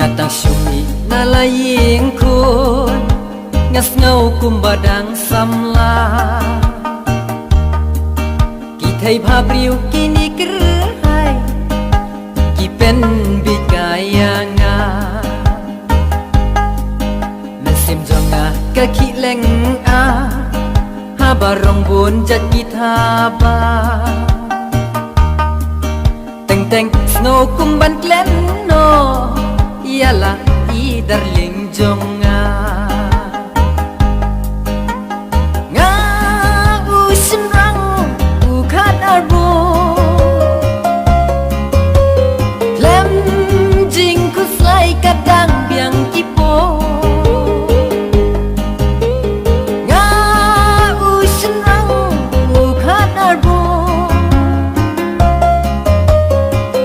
Ngatang syumi nalaying kun ngas ngau kumbadang samla Kitai bhabriu kini kerhai Kipen bikayanga Mesim jonga kaki leng a Habarong bun jat kitaba Teng teng snow kumban klen no Ialah i darling jonga Nga usim rang ukat arbo Lem jing kuslai kadang biang kipo Nga usim rang ukat arbo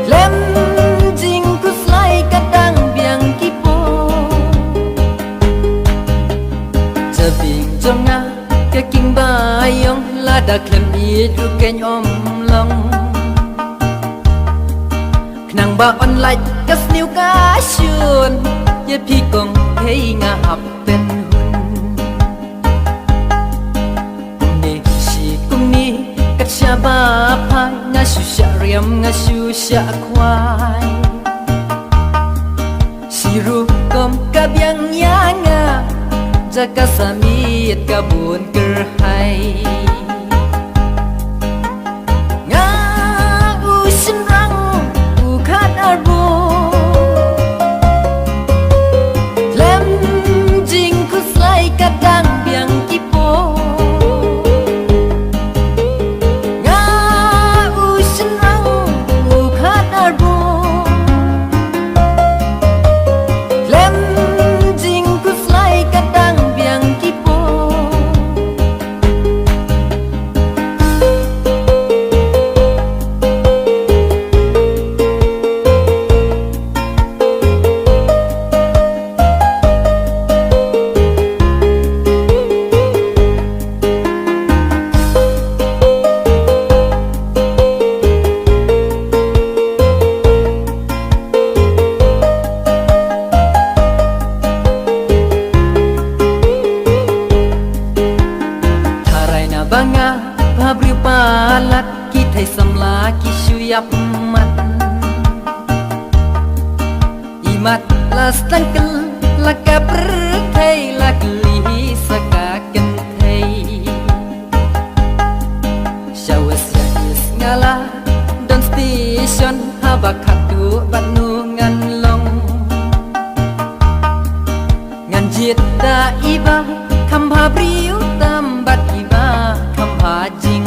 Lem jing kuslai kadang biang kipo Jabing jonga keking bayong lada klem itu keny om long Knang ba online kas niu ka syun ye pi kong hei nga hap ten hun Ni si kum ni kat sya ba pa nga shu sya riam nga shu sya kwai Siru kom ka biang yanga Jaka samit kabun kerhai Nga usim rang ukat arbo Lem jing kuslai kadang biang kipo Nga usim rang ukat arbo Lem jing kuslai kadang biang kipo Tharai na banga pabri palat kitai samla kisuyap mat Imat lastan kel laka perkai lakli saka kentai Syawes yais ngala dan station habakatu banu ngan long Ngan jit da iba kambha briu tam bat iba kambha jing